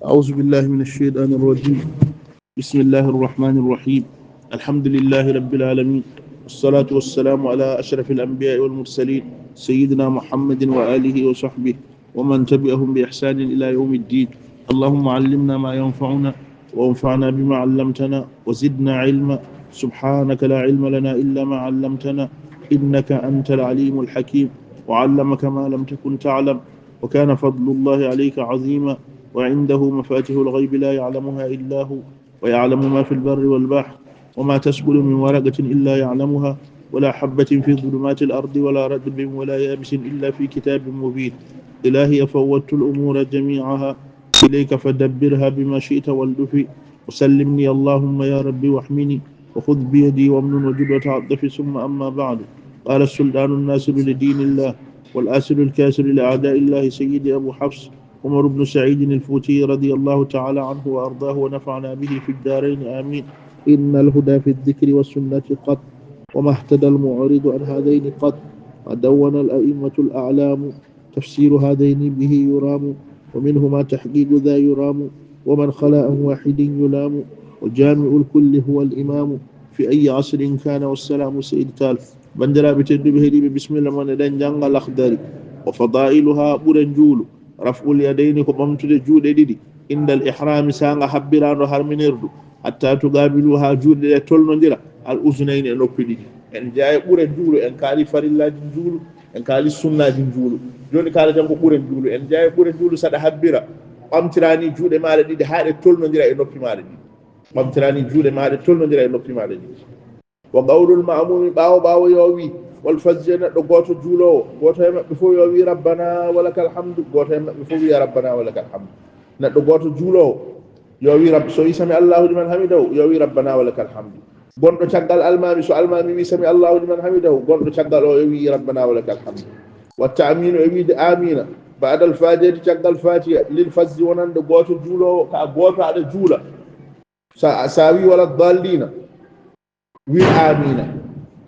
أعوذ بالله من الشيطان الرجيم. بسم الله الرحمن الرحيم. الحمد لله رب العالمين، والصلاة والسلام على أشرف الأنبياء والمرسلين سيدنا محمد وآله وصحبه ومن تبعهم بإحسان إلى يوم الدين. اللهم علمنا ما ينفعنا وانفعنا بما علمتنا وزدنا علما. سبحانك لا علم لنا إلا ما علمتنا إنك أنت العليم الحكيم. وعلمك ما لم تكن تعلم، وكان فضل الله عليك عظيما. وعنده مفاتيح الغيب لا يعلمها إلا هو، ويعلم ما في البر والبحر، وما تسقط من ورقة إلا يعلمها، ولا حبة في ظلمات الأرض ولا رطب ولا يابس إلا في كتاب مبين. إلهي فوضت الأمور جميعها إليك فدبرها بما شئت والدفي. وسلمني اللهم يا ربي واحمني، وخذ بيدي وامن وجد وتعطف. ثم أما بعد، قال السلطان الناصر لدين الله والآسر الكاسر لأعداء الله سيدي أبو حفص عمر بن سعيد الفوتي رضي الله تعالى عنه وأرضاه ونفعنا به في الدارين آمين. إن الهدى في الذكر والسنة قط، وما اهتدى المعرض عن هذين قط. ودون الأئمة الأعلام تفسير هذين به يرام، ومنهما تحقيق ذا يرام، ومن خلا عن واحد يلام. وجامع الكل هو الإمام في أي عصر كان، والسلام سيد تالف بندرا بتدبه بسم الله من دن جنگ الأخضر. وفضائلها برنجول رفع اليدين كبمتد جود ديدي عند الإحرام سانغ حبران هرمنيردو حتى تقابلوها جود تولنندرا الأذنين نوبدي en jaay ɓure juulu en kaali farillaji juulu en kaali sunnaji juulu. Joni kala tan ko ɓuren juulu en jaay ɓure juulu saɗa habbira ɓamtirani juuɗe maɗa ɗiɗi ha ɗe tolnodira e noppi maɗa ɗiɗi, ɓamtirani juuɗe maɗa tolnodira e noppi maɗa ɗiɗi. Wa qawlul ma'mumi ɓawo yo wi wal fajje neɗɗo goto juulowo goto e maɓɓe fof yo wi rabbana walakal hamdu, goto e maɓɓe fof wiya rabbana walakal hamdu. Neɗɗo goto juulowo yo wi so wi sami allahu liman hamidahu yo wi rabbana walakal hamdu. gonɗo caggal almami so almami wi sami allahu liman hamidahu, gonɗo caggal o e wi rabbana walakal hamdu. watta aminu e wiide amina ba'da al fatihati caggal fatiha lil fajji wonande goto juulowo ka goto aɗa juula sa wi wala dallina wi amina.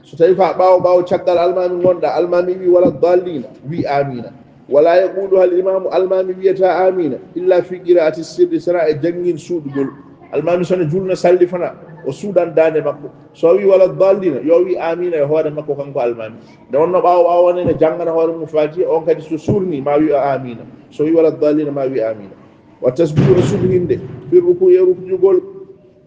So tawi ko ɓawo caggal almami gonɗa almami wi wala dallina wi amina. wala yaquluha al imamu almami wiyata amina illa fi qira'ati sirri sara e jangin suuɗugol. almami sono julno salli fana o suuɗan dande makko so wi wala dallina yo wi amina e hoore makko kanko almami. nde wonno ɓawo wonene janggana hoore mum fatiha on kadi so surni ma wi amina, so wi wala dallina ma wi amina. wa tasbihu subhinde fi ruku e rukjugol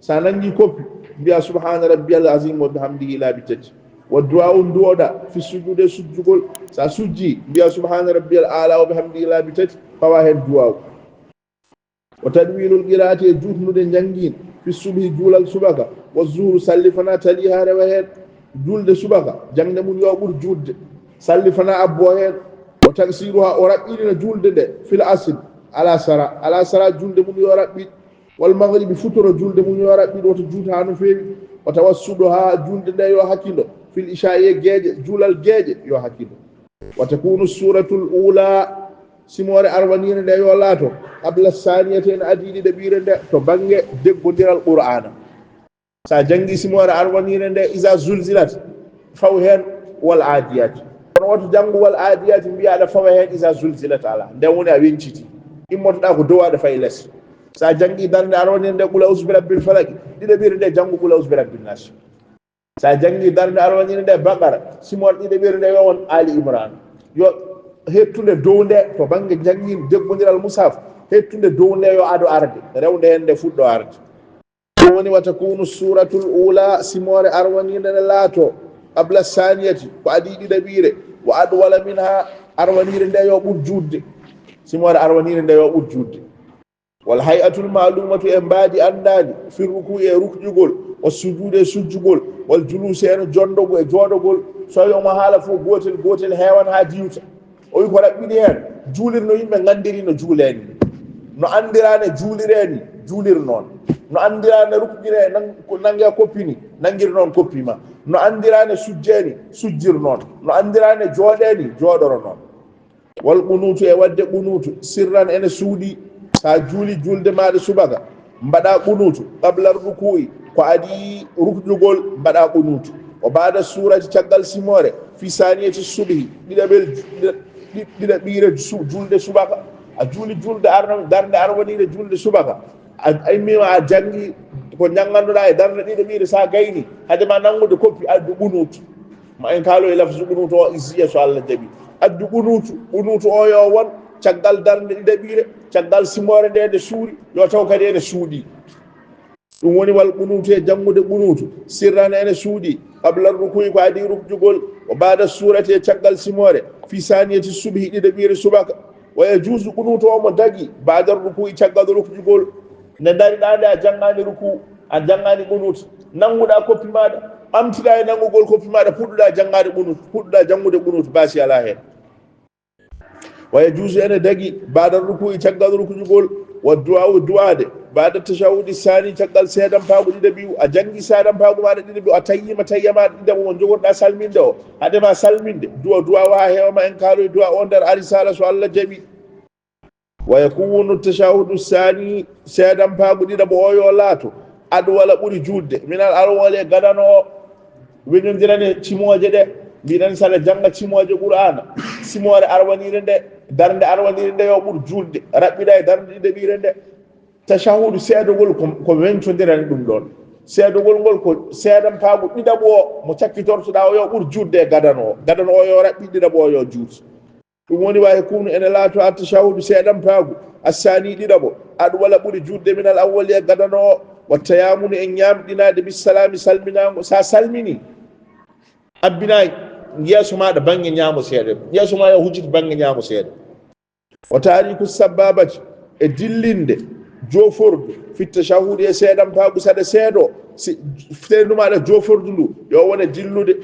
sa nangi koppi mbiya subhana rabbiyal azim wa bihamdihi laabi tati. wa du'a duwoɗa fi sujude sujjugol sa sujji mbiya subhana rabbiyal ala wa bihamdihi laabi tati fawa hen du'a. wa tadwilul qira'ati e jutnude jangin fi subhi juulal subaka wa zuhru salli fana tali ha rewa hen. julde subaka jangde mum yo ɓuur judde salli fana abbo hen. wa taksiruha o raɓɓiɗina julde nde fil asr ala sara julde mum yo raɓɓiɗ. wal maghribi futoro julde mum yo raɓɓiɗ woto juuta ha no fewi. wa tawassudu ha julde nde yo hakkilo fil isha'i e geeƴe juulal geeƴe yo hakkilo. wa takunu suratul ula simore arwanire nde yo laato qabla saniyati en adiɗi ɗeɓire nde to banggue deggodiral qur'ana. sa jangi simore arwanire nde isa zulzilat faw hen wal adiyati. kono woto janggu wal adiyati mbiyaɗa fawa hen isa zulzilat ala nden woni a wenciti immotoɗa ko dow aɗa fay less. sa jangi darde arwanire nde qul a'udhu bi rabbil falaq ɗiɗeɓire nde janggu qul a'udhu bi rabbin nas. sa jangi darde arwanire nde baqara simore ɗiɗeɓire nde yo won ali imran. yo hettude dow nde to banggue jangin deggodiral mushaf hettude dow nde yo ado arde rewde hen nde fuɗɗo arde. ɗum woni wa takunu suratul ula simore arwanire nde laato qabla saniyati ko adi ɗiɗaɓire wa adwala minha arwanire nde yo ɓuur judde simore arwanire nde yo ɓuur judde. wal hay'atul ma'lumatu e mbaadi andadi fi ruku e rukjugol wa sujude sujjugol wal julusi en jondogo e joɗogol so yomo haala fof gotel hewan ha diwta. o wi ko raɓɓiɗi hen juulirno yimɓe gandiri no juuleni, no andirane juulireni juulir noon, no andirane rukƴire nangue koppini nanguir noon koppima, no andirane sujjeni sujjir noon, no andirane jooɗeni jooɗoro noon. wal qunutu e wadde qunutu sirran ene suuɗi sa juuli julde maɗa subaka mbaɗa qunutu qabla ruku'i ko adi rukƴugol mbaɗa qunutu. o baada surati caggal simore fi saniyati subhi ɗiɗaɓire julde subaka a juuli julde darde arwaniide julde subaka a immima a jangi ko janganduɗa e darde ɗiɗo ɓiide sa gayni hadema nangude koppi addu ɓunutu ma en kaalo e lafsu ɓunutu o isiya so Allah jaɓi addu ɓunutu o yo won caggal darde ɗiɗaɓire caggal simore nde nde suuri yo taw kadi ene suuɗi ɗum woni wal ɓunutu e jangude ɓunutu sirrana ene suuɗi qabla rukuyi ko adi rukjugol o bada surati e caggal simore fi saniyati subhi ɗiɗaɓire subaka waya juusu ɓunutu omo dagi bada rukuyi caggal rukjugol nde dariɗa nde a janngani ruku a janngani ɓunutu nanguɗa koppi maɗa ɓamtiɗa e nangugol koppi maɗa puɗɗuɗa janngade ɓunutu puɗɗuɗa jangude ɓunutu basi ala hen waya juusu ene dagi bada rukuyi caggal rukjugol wa du'a'u du'ade bada tashahudi sani caggal seedan paagu ɗiɗaɓi a jangi seedan paagu maɗa ɗiɗaɓi a tayyima tayya maɗa ɗiɗaɓo mo jogorɗa salminde o haɗema salminde du'a ha hewma en kaaloy du'a o nder arisala so Allah jaɓi wa yakunu tashahudu sani seedan paagu ɗiɗaɓo o yo laato adwala ɓuri julde minal arwale gadano o weñodirani cimoje ɗe mbiɗen saɗa janga cimoje qur'ana simore arwanire nde darde arwanire nde yo ɓuur julde raɓɓiɗa e darde ɗiɗaɓire nde tashahudu seedogol ko wencodirani ɗum ɗon seedogol ngol ko seedan paagu ɗiɗaɓo o mo cakkitortoɗa o yo ɓuur julde e gadano o yo raɓɓi ɗiɗaɓo o yo juuti ɗum woni wawi kunu ene laato a tashahudu seedan paagu assani ɗiɗaɓo aɗa wala ɓuuri julde minal awwali e gadano o watta yamunu en ñamɗinade bisalami salminago sa salmini abbinayi yeeso maɗa banggue ñaamo seeɗa yeeso ma yo hujjita banggue ñaamo seeɗa o tariku sababati e dillinde jofordu fi tashahudu e seedan paagu saɗa seeɗo tendumaɗa jofordu ndu yo wone dillude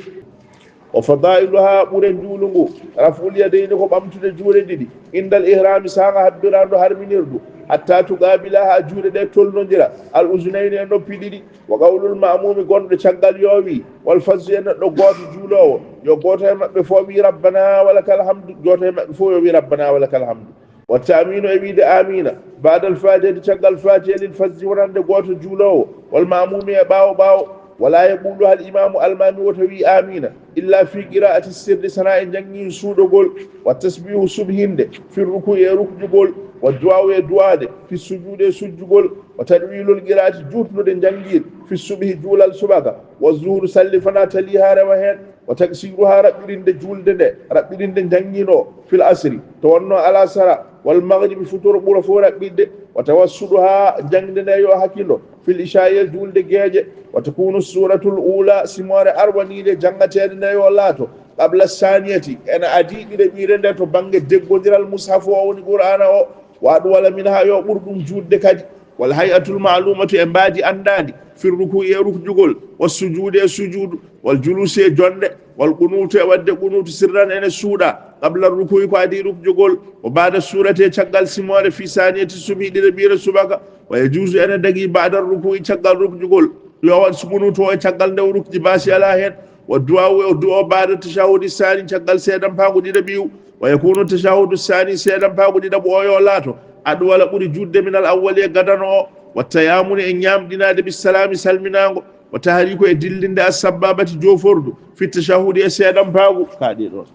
o fadailuha ɓuure juulu ngu raful yadayni ko ɓamtude juuɗe ɗiɗi indal ihrami sanga habbirando harminirdu hatta tuqabilaha juuɗe ɗe tolnodira al usnayni e noppi ɗiɗi wa qawlul ma'mumi gonɗo caggal yo wi wal fasdu e neɗɗo goto juulowo yo goto e mabɓe fo wi rabbana walakal hamdu goto e mabɓe fo yo wi rabbana walakal hamdu watta aminu e wiide amina badal fatihati caggal fatiha lil fasdi wonande goto juulowo wal ma'mumi e ɓawo wala yaqulu hal imamu almami woto wi amina illa fi qira'ati sirri sana e jangi suuɗogol wa tasbihu subhinde fi ruku'i e rukjugol wa du'a'u e du'ade fi sujude e sujjugol wa tadwilul qira'ati jutnude jangir fi subhi juulal subaka wa zuhru salli fana tali ha rewa hen wa taksiruha raɓɓirinde julde nde raɓɓirinde jangino fil asri to wonno ala sara wal maghribi futuro ɓuura fo raɓɓirde wa tawassuduha jangde nde yo hakkilo fil isha'il julde geeje wa takunu suratul ula simore arwanide jangatede nde yo laato qabla saniyati ene adi ɗiɗaɓire nde to banggue deggodiral mushafu o woni qur'ana o waɗu wala min ha yo ɓuur ɗum judde kadi wal hayatul ma'lumatu e mbaadi andadi fi ruku'i e rukjugol was sujude e sujudu wal julusi e jonde wal qunutu e wadde qunutu sirran ene suuɗa qabla ruku'i ko adi rukjugol o bada surate caggal simore fi saniyati subhi ɗiɗaɓire subaka wa yajuzu ene dagi bada ruku'i caggal rukjugol yo wat qunutu o e caggal ndew rukji basi ala hen wa du'a'u e du'o bada tashahudi sani caggal seedan paagu ɗiɗaɓiyu wa yakunu tashahudu sani seedan paagu ɗiɗaɓo o yo laato aɗa wala ɓuuri judde minal awwali e gadano o watta yamune e ñamɗinade bisalami salminago wa tahriku e dillinde as sabbabati jofordu fi tashahudi e seedan paagu kaɗi ɗon